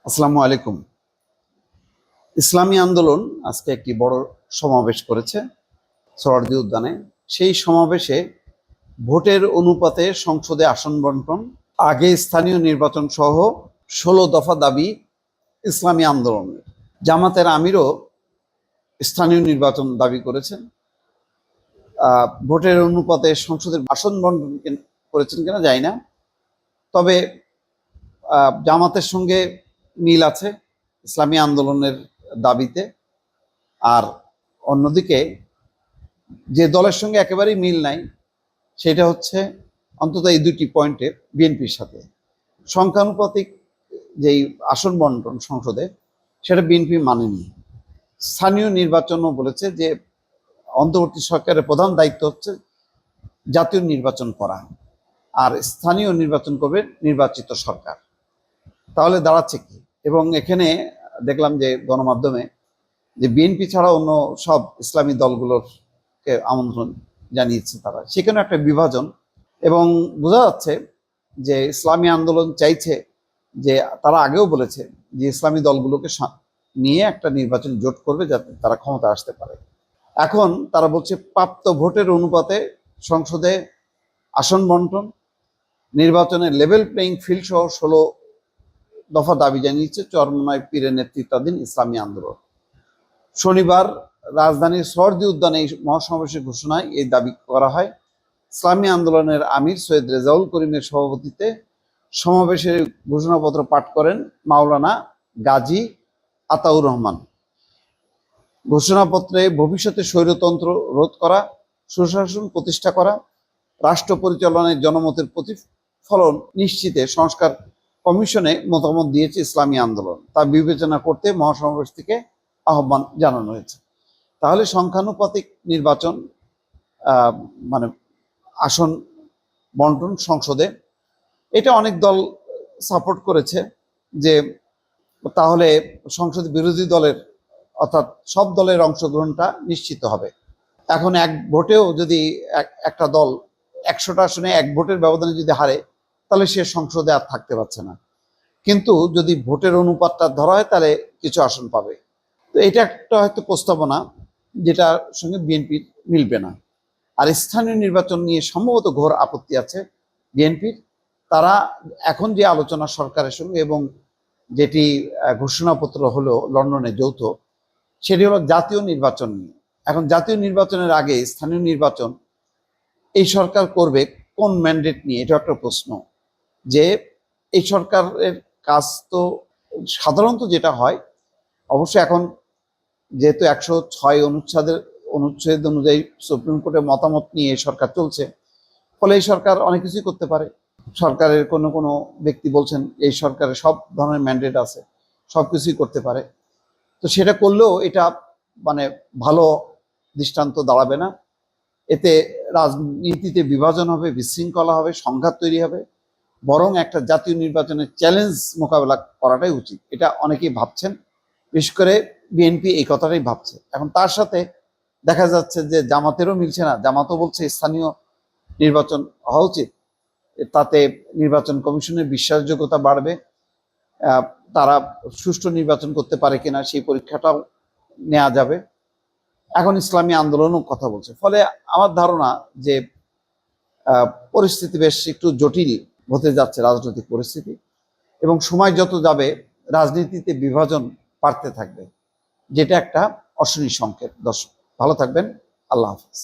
আসসালামু আলাইকুম। ইসলামী আন্দোলন আজকে একটি বড় সমাবেশ করেছে সোহরাওয়ার্দী উদ্যানে। সেই সমাবেশে ভোটের অনুপাতে সংসদে আসন বন্টন, আগে স্থানীয় নির্বাচন সহ 16 দফা দাবি ইসলামী আন্দোলনের। জামাতের আমিরও স্থানীয় নির্বাচন দাবি করেছেন। ভোটের অনুপাতে সংসদের আসন বন্টন করেছেন কিনা জানি না, তবে জামাতের সঙ্গে মিল আছে ইসলামী আন্দোলনের দাবিতে। আর অন্যদিকে যে দলের সঙ্গে একেবারেই মিল নাই সেটা হচ্ছে অন্তত এই দুটি পয়েন্টে বিএনপির সাথে। সংখ্যানুপাতিক যেই আসন বন্টন সংসদে, সেটা বিএনপি মানেনি। স্থানীয় নির্বাচনও বলেছে যে অন্তর্বর্তী সরকারের প্রধান দায়িত্ব হচ্ছে জাতীয় নির্বাচন করা, আর স্থানীয় নির্বাচন করবে নির্বাচিত সরকার। তাহলে দাঁড়াচ্ছে কি? এবং এখানে দেখলাম যে গণমাধ্যমে যে বিএনপি ছাড়া অন্য সব ইসলামী দলগুলোকে আমন্ত্রণ জানিয়েছে তারা, সেখানে একটা বিভাজন। এবং বোঝা যাচ্ছে যে ইসলামী আন্দোলন চাইছে, যে তারা আগেও বলেছে যে ইসলামী দলগুলোকে নিয়ে একটা নির্বাচন জোট করবে যাতে তারা ক্ষমতা আসতে পারে। এখন তারা বলছে প্রাপ্ত ভোটের অনুপাতে সংসদে আসন বন্টন, নির্বাচনের লেভেল প্লেইং ফিল্ড সহ 16 দফা দাবি জানিয়েছে চরমনাই পীরের নেতৃত্বাধীন ইসলামী আন্দোলন। শনিবার রাজধানীর সোহরাওয়ার্দী উদ্যানে এই মহাসমাবেশের ঘোষণায় এই দাবি করা হয়। ইসলামী আন্দোলনের আমির সৈয়দ রেজাউল করিমের সভাপতিত্বে সমাবেশের ঘোষণাপত্র পাঠ করেন মাওলানা গাজী আতাউর রহমান। ঘোষণাপত্রে ভবিষ্যতে স্বৈরতন্ত্র রোধ করা, সুশাসন প্রতিষ্ঠা করা, রাষ্ট্র পরিচালনায় জনমতের প্রতিফলন নিশ্চিতে সংস্কার কমিশনে মতামত দিয়েছে ইসলামী আন্দোলন। তা বিবেচনা করতে মহাসমাবেশ থেকে আহ্বান জানানো হয়েছে। তাহলে সংখ্যানুপাতিক নির্বাচন, মানে আসন বন্টন সংসদে, এটা অনেক দল সাপোর্ট করেছে যে তাহলে সংসদে বিরোধী দলের অর্থাৎ সব দলের অংশগ্রহণটা নিশ্চিত হবে। এখন এক ভোটেও যদি একটা দল 100টা আসনে এক ভোটের ব্যবধানে যদি হারে, তাহলে সে সংসদে আর থাকতে পারছে না। কিন্তু যদি ভোটের অনুপাতটা ধরা হয় তাহলে কিছু আসন পাবে। তো এটা একটা হয়তো প্রস্তাবনা যেটার সঙ্গে বিএনপির মিলবে না। আর স্থানীয় নির্বাচন নিয়ে সম্ভবত ঘোর আপত্তি আছে বিএনপির। তারা এখন যে আলোচনা সরকারের সঙ্গে এবং যেটি ঘোষণাপত্র হলো লন্ডনে যৌথ, সেটি হলো জাতীয় নির্বাচন নিয়ে। এখন জাতীয় নির্বাচনের আগে স্থানীয় নির্বাচন এই সরকার করবে কোন ম্যান্ডেট নিয়ে, এটা একটা প্রশ্ন। যে এই সরকারের কাজ তো সাধারণত যেটা হয়, অবশ্য এখন যেহেতু 106 অনুচ্ছেদ অনুযায়ী সুপ্রিম কোর্টের মতামত নিয়ে সরকার চলছে, ফলে এই সরকার অনেক কিছুই করতে পারে। সরকারের কোনো কোনো ব্যক্তি বলছেন এই সরকারের সব ধরনের ম্যান্ডেট আছে, সব কিছুই করতে পারে। তো সেটা করলেও এটা মানে ভালো দৃষ্টান্ত দাঁড়াবে না। এতে রাজনীতিতে বিভাজন হবে, বিশৃঙ্খলা হবে, সংঘাত তৈরি হবে। বরং একটা জাতীয় নির্বাচনের চ্যালেঞ্জ মোকাবেলা করাটাই উচিত, এটা অনেকেই ভাবছেন। বিশেষ করে বিএনপি এই কথাটাই ভাবছে। এখন তার সাথে দেখা যাচ্ছে যে জামাতেরও মিলছে না। জামাতও বলছে স্থানীয় নির্বাচন হওয়া উচিত, তাতে নির্বাচন কমিশনের বিশ্বাসযোগ্যতা বাড়বে, তারা সুষ্ঠু নির্বাচন করতে পারে কিনা সেই পরীক্ষাটাও নেওয়া যাবে। এখন ইসলামী আন্দোলনও কথা বলছে। ফলে আমার ধারণা যে পরিস্থিতি বেশ একটু জটিল হতে যাচ্ছে, রাজনৈতিক পরিস্থিতি, এবং সময় যত যাবে রাজনীতিতে বিভাজন বাড়তে থাকবে, যেটা একটা অশনি সংকেত। দর্শক ভালো থাকবেন, আল্লাহ হাফেজ।